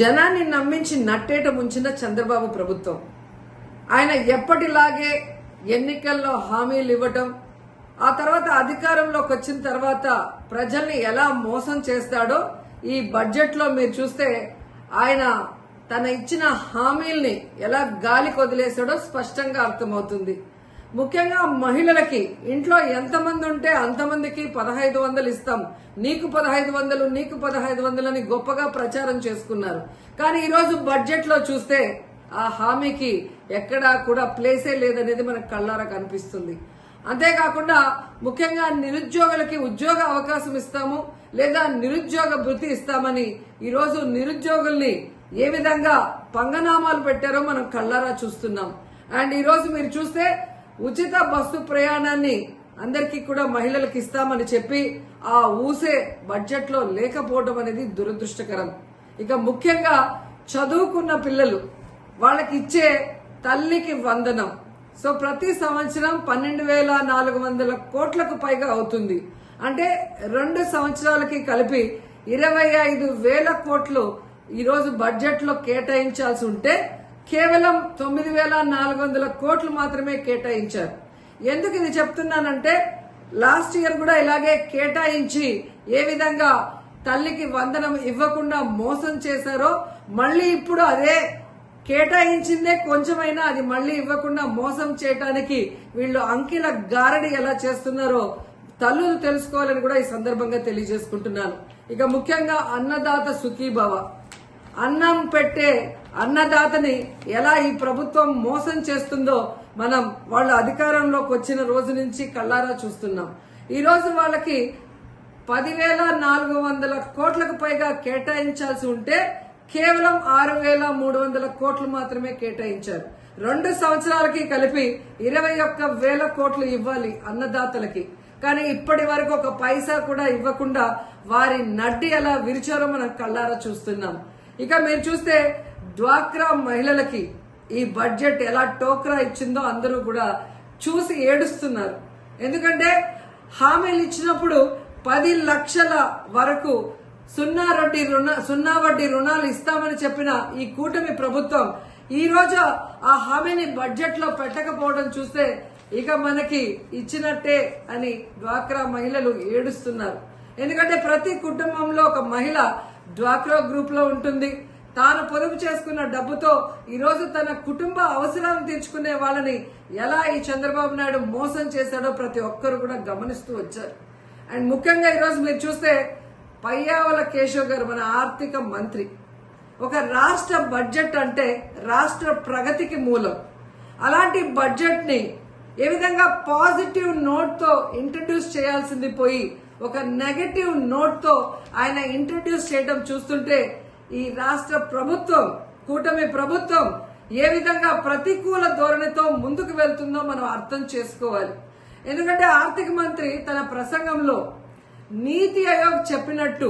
జనాన్ని నమ్మించి నట్టేట ముంచిన చంద్రబాబు ప్రభుత్వం ఆయన ఎప్పటిలాగే ఎన్నికల్లో హామీలు ఇవ్వటం, ఆ తర్వాత అధికారంలోకి వచ్చిన తర్వాత ప్రజల్ని ఎలా మోసం చేస్తాడో ఈ బడ్జెట్ లో మీరు చూస్తే ఆయన తన ఇచ్చిన హామీల్ని ఎలా గాలికి వదిలేశాడో స్పష్టంగా అర్థమవుతుంది. ముఖ్యంగా మహిళలకి ఇంట్లో ఎంతమంది ఉంటే అంతమందికి 1500 ఇస్తాం, నీకు 1500 నీకు 1500 అని గొప్పగా ప్రచారం చేసుకున్నారు. కానీ ఈరోజు బడ్జెట్ లో చూస్తే ఆ హామీకి ఎక్కడా కూడా ప్లేసే లేదనేది మనకు కళ్ళారా కనిపిస్తుంది. అంతేకాకుండా ముఖ్యంగా నిరుద్యోగులకి ఉద్యోగ అవకాశం ఇస్తాము లేదా నిరుద్యోగ భృతి ఇస్తామని ఈరోజు నిరుద్యోగుల్ని ఏ విధంగా పంగనామాలు పెట్టారో మనం కళ్ళారా చూస్తున్నాం. అండ్ ఈరోజు మీరు చూస్తే ఉచిత బస్సు ప్రయాణాన్ని అందరికీ కూడా మహిళలకు ఇస్తామని చెప్పి ఆ ఊసే బడ్జెట్ లో లేకపోవడం అనేది దురదృష్టకరం. ఇక ముఖ్యంగా చదువుకున్న పిల్లలు వాళ్ళకి ఇచ్చే తల్లికి వందనం. సో ప్రతి సంవత్సరం 12,400 కోట్లకు పైగా అవుతుంది. అంటే 2 సంవత్సరాలకి కలిపి 25,000 కోట్లు ఈరోజు బడ్జెట్ లో కేటాయించాల్సి ఉంటే కేవలం 9,400 కోట్లు మాత్రమే కేటాయించారు. ఎందుకు ఇది చెప్తున్నానంటే లాస్ట్ ఇయర్ కూడా ఇలాగే కేటాయించి ఏ విధంగా తల్లికి వందనం ఇవ్వకుండా మోసం చేశారో మళ్లీ ఇప్పుడు అదే కేటాయించిందే కొంచెమైనా అది మళ్లీ ఇవ్వకుండా మోసం చేయడానికి వీళ్ళు అంకెల గారడి ఎలా చేస్తున్నారో తల్లులు తెలుసుకోవాలని కూడా ఈ సందర్భంగా తెలియజేసుకుంటున్నాను. ఇక ముఖ్యంగా అన్నదాత సుఖీభవ, అన్నం పెట్టే అన్నదాతని ఎలా ఈ ప్రభుత్వం మోసం చేస్తుందో మనం వాళ్ళ అధికారంలోకి వచ్చిన రోజు నుంచి కళ్ళారా చూస్తున్నాం. ఈ రోజు వాళ్ళకి 10,400 కోట్లకు పైగా కేటాయించాల్సి ఉంటే కేవలం 6,300 కోట్లు మాత్రమే కేటాయించారు. 2 సంవత్సరాలకి కలిపి 21,000 కోట్లు ఇవ్వాలి అన్నదాతలకి. కానీ ఇప్పటి వరకు ఒక పైసా కూడా ఇవ్వకుండా వారి నడ్డి ఎలా విరిచారో మనం కళ్ళారా చూస్తున్నాం. ఇక మీరు చూస్తే డ్వాక్రా మహిళలకి ఈ బడ్జెట్ ఎలా టోక్రా ఇచ్చిందో అందరూ కూడా చూసి ఏడుస్తున్నారు. ఎందుకంటే హామీలు ఇచ్చినప్పుడు 10 లక్షల వరకు సున్నా వడ్డీ రుణాలు ఇస్తామని చెప్పిన ఈ కూటమి ప్రభుత్వం ఈ రోజు ఆ హామీని బడ్జెట్ లో పెట్టకపోవడం చూస్తే ఇక మనకి ఇచ్చినట్టే అని డ్వాక్రా మహిళలు ఏడుస్తున్నారు. ఎందుకంటే ప్రతి కుటుంబంలో ఒక మహిళ డ్వాక్రా గ్రూప్ లో ఉంటుంది. తాను పొదుపు చేసుకున్న డబ్బుతో ఈరోజు తన కుటుంబ అవసరాలను తీర్చుకునే వాళ్ళని ఎలా ఈ చంద్రబాబు నాయుడు మోసం చేశాడో ప్రతి ఒక్కరు కూడా గమనిస్తూ వచ్చారు. అండ్ ముఖ్యంగా ఈరోజు మీరు చూస్తే పయ్యావుల కేశవ్ గారు మన ఆర్థిక మంత్రి, ఒక రాష్ట్ర బడ్జెట్ అంటే రాష్ట్ర ప్రగతికి మూలం. అలాంటి బడ్జెట్ ని ఏ విధంగా పాజిటివ్ నోట్ తో ఇంట్రడ్యూస్ చేయాల్సింది పోయి ఒక నెగటివ్ నోట్ తో ఆయన ఇంట్రడ్యూస్ చేయడం చూస్తుంటే ఈ రాష్ట్ర ప్రభుత్వం కూటమి ప్రభుత్వం ఏ విధంగా ప్రతికూల ధోరణితో ముందుకు వెళ్తుందో మనం అర్థం చేసుకోవాలి. ఎందుకంటే ఆర్థిక మంత్రి తన ప్రసంగంలో నీతి ఆయోగ్ చెప్పినట్టు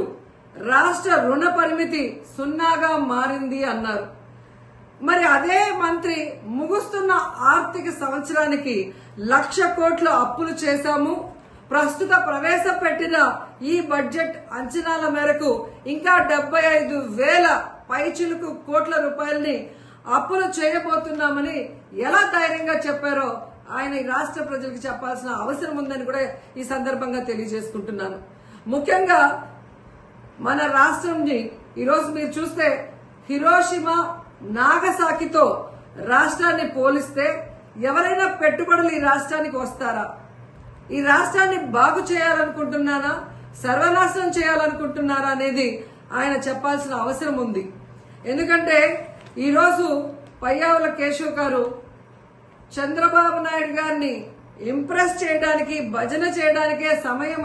రాష్ట్ర రుణ పరిమితి 0గా మారింది అన్నారు. మరి అదే మంత్రి ముగుస్తున్న ఆర్థిక సంవత్సరానికి 1,00,000 కోట్లు అప్పులు చేశాము, ప్రస్తుత ప్రవేశపెట్టిన ఈ బడ్జెట్ అంచనాల మేరకు ఇంకా 75,000 పైచిలుకు కోట్ల రూపాయలని అప్పులు చేయబోతున్నామని ఎలా ధైర్యంగా చెప్పారో ఆయన ఈ రాష్ట్ర ప్రజలకు చెప్పాల్సిన అవసరం ఉందని కూడా ఈ సందర్భంగా తెలియజేసుకుంటున్నాను. ముఖ్యంగా మన రాష్ట్రంని ఈరోజు మీరు చూస్తే హిరోషిమా నాగసాకితో రాష్ట్రాన్ని పోలిస్తే ఎవరైనా పెట్టుబడులు ఈ రాష్ట్రానికి వస్తారా? ఈ రాష్ట్రాన్ని బాగు చేయాలనుకుంటున్నారా, సర్వనాశనం చేయాలనుకుంటున్నారా అనేది ఆయన చెప్పాల్సిన అవసరం ఉంది. ఎందుకంటే ఈరోజు పయ్యావుల కేశవ్ గారు చంద్రబాబు నాయుడు గారిని ఇంప్రెస్ చేయడానికి భజన చేయడానికే సమయం